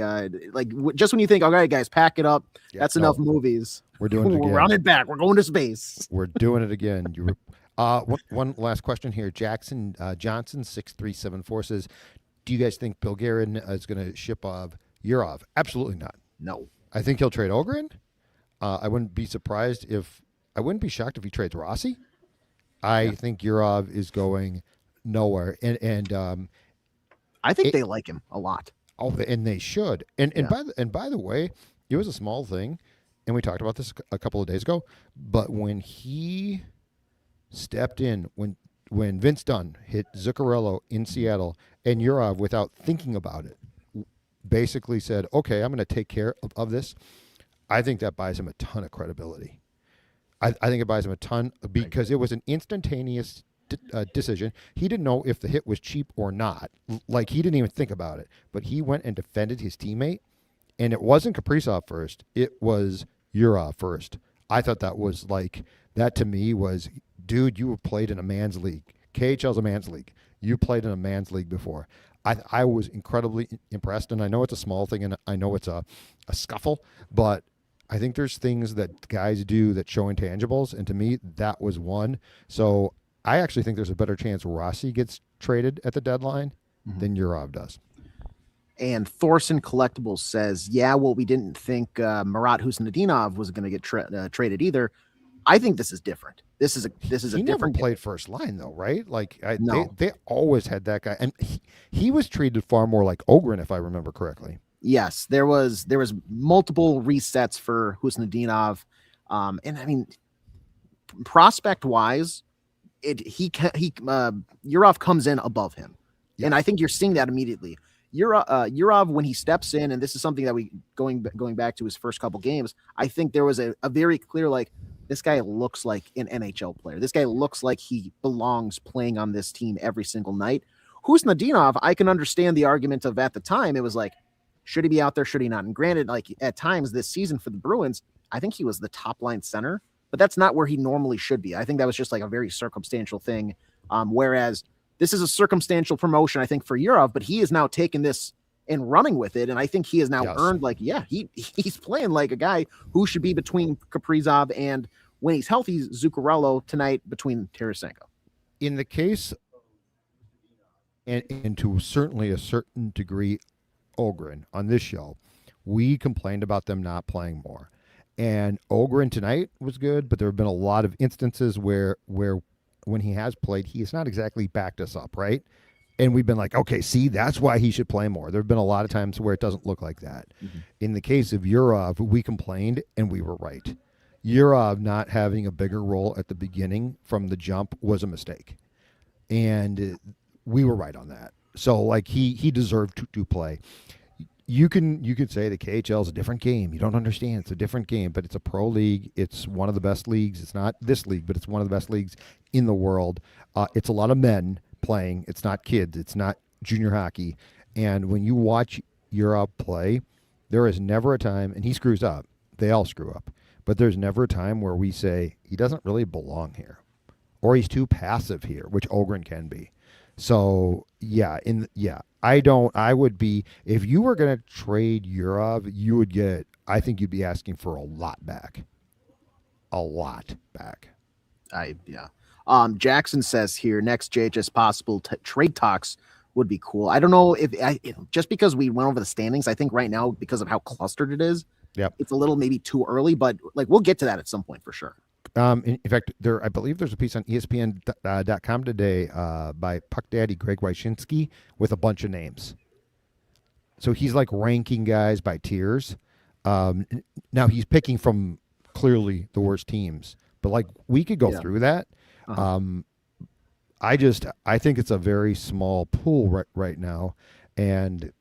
just when you think, all right, guys, pack it up. That's enough movies. We're doing it again. We're running back. We're going to space. We're doing it again. One last question here. Jackson Johnson 6374 says, do you guys think Bill Guerin is going to ship off Yurov? Absolutely not. No. I think he'll trade Ohgren. I wouldn't be shocked if he trades Rossi. I think Yurov is going nowhere, and I think they like him a lot. Oh, and they should. And by the way, it was a small thing, and we talked about this a couple of days ago. But when he stepped in, when Vince Dunn hit Zuccarello in Seattle, and Yurov, without thinking about it, basically said, "Okay, I'm going to take care of this." I think that buys him a ton of credibility. I think it buys him a ton, because it was an instantaneous decision. He didn't know if the hit was cheap or not. Like, he didn't even think about it. But he went and defended his teammate, and it wasn't Kaprizov first. It was Yurov first. I thought that to me was, dude, you have played in a man's league. KHL's a man's league. You played in a man's league before. I was incredibly impressed, and I know it's a small thing, and I know it's a scuffle, but I think there's things that guys do that show intangibles, and to me, that was one. So I actually think there's a better chance Rossi gets traded at the deadline than Yurov does. And Thorson Collectibles says, we didn't think Marat Husnudinov was going to get traded either. I think this is different. This is a he different. Never played first line though, right? Like no. they always had that guy, and he was treated far more like Ohgren, if I remember correctly. Yes, there was multiple resets for Husnudinov, and I mean, prospect wise, Yurov comes in above him, and I think you're seeing that immediately. Yurov, when he steps in, and this is something that we going back to his first couple games, I think there was a very clear, like, this guy looks like an NHL player. This guy looks like he belongs playing on this team every single night. Husnudinov, I can understand the argument of, at the time, it was like, should he be out there? Should he not? And granted, like, at times this season for the Bruins, I think he was the top line center, but that's not where he normally should be. I think that was just like a very circumstantial thing. Whereas this is a circumstantial promotion, I think, for Yurov, but he has now taken this and running with it. And I think he has now earned, like, he's playing like a guy who should be between Kaprizov and, when he's healthy, Zuccarello tonight between Tarasenko. In the case and to certainly a certain degree, Ohgren on this show, we complained about them not playing more. And Ohgren tonight was good, but there have been a lot of instances where when he has played, he has not exactly backed us up, right? And we've been like, okay, see, that's why he should play more. There have been a lot of times where it doesn't look like that. Mm-hmm. In the case of Yurov, we complained, and we were right. Yurov not having a bigger role at the beginning from the jump was a mistake. And we were right on that. So, like, he deserved to play. You could say the KHL is a different game. You don't understand. It's a different game, but it's a pro league. It's one of the best leagues. It's not this league, but it's one of the best leagues in the world. It's a lot of men playing. It's not kids. It's not junior hockey. And when you watch Yurov play, there is never a time, and he screws up. They all screw up. But there's never a time where we say he doesn't really belong here, or he's too passive here, which Ohgren can be. So I would be, if you were going to trade Yurov, I think you'd be asking for a lot back. Jackson says here, next JHS possible trade talks would be cool. I don't know if just because we went over the standings, I think right now, because of how clustered it is, it's a little maybe too early, but like we'll get to that at some point for sure. In fact, I believe there's a piece on ESPN.com today by Puck Daddy Greg Wyshynski with a bunch of names. So he's like ranking guys by tiers. Now he's picking from clearly the worst teams, but like we could go through that. Uh-huh. I think it's a very small pool right now. And,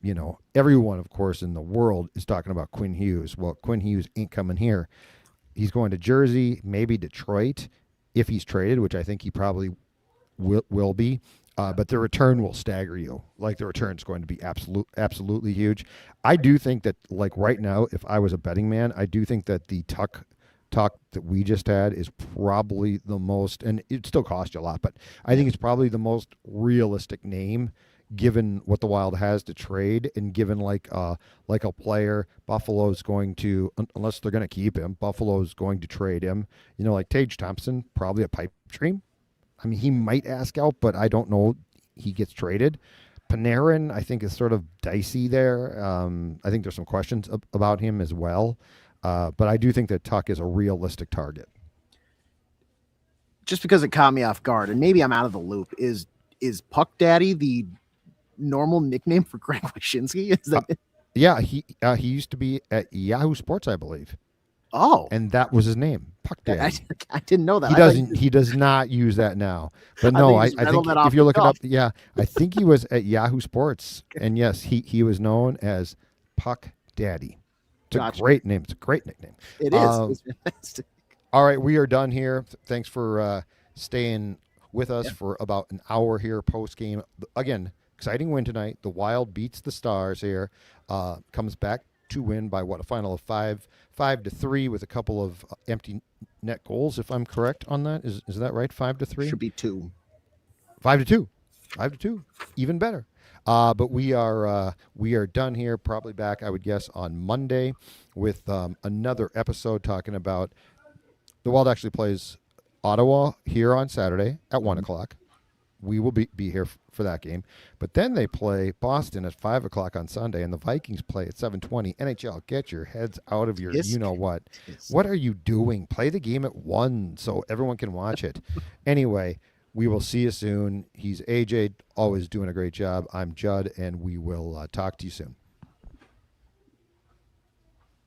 everyone, of course, in the world is talking about Quinn Hughes. Well, Quinn Hughes ain't coming here. He's going to Jersey, maybe Detroit, if he's traded, which I think he probably will be. But the return will stagger you. Like, the return is going to be absolutely huge. I do think that, like, right now, if I was a betting man, I do think that the talk that we just had is probably the most, and it still costs you a lot, but I think it's probably the most realistic name given what the Wild has to trade, and given like a player, Buffalo's going to, unless they're going to keep him, Buffalo's going to trade him. Like Tage Thompson, probably a pipe dream. I mean, he might ask out, but I don't know he gets traded. Panarin, I think, is sort of dicey there. I think there's some questions about him as well. But I do think that Tuck is a realistic target. Just because it caught me off guard, and maybe I'm out of the loop, is Puck Daddy the normal nickname for Greg Wyshynski? Is that yeah, he used to be at Yahoo Sports, I believe. Oh, and that was his name, Puck Daddy. I didn't know that. He does not use that now. But no, I think if you're looking up, I think he was at Yahoo Sports, and yes, he was known as Puck Daddy. It's a great name. It's a great nickname. It is. It's fantastic. All right, we are done here. Thanks for staying with us for about an hour here post game. Again, exciting win tonight. The Wild beats the Stars here. Comes back to win by a final of 5-3 with a couple of empty net goals, if I'm correct on that. Is that right? 5-3? Should be 2. 5-2. 5-2. Even better. But we are done here. Probably back, I would guess, on Monday with another episode talking about the Wild actually plays Ottawa here on Saturday at 1 o'clock. We will be here for that game. But then they play Boston at 5 o'clock on Sunday, and the Vikings play at 7:20. NHL, get your heads out of your you-know-what. What are you doing? Play the game at 1 so everyone can watch it. Anyway, we will see you soon. He's AJ, always doing a great job. I'm Judd, and we will talk to you soon.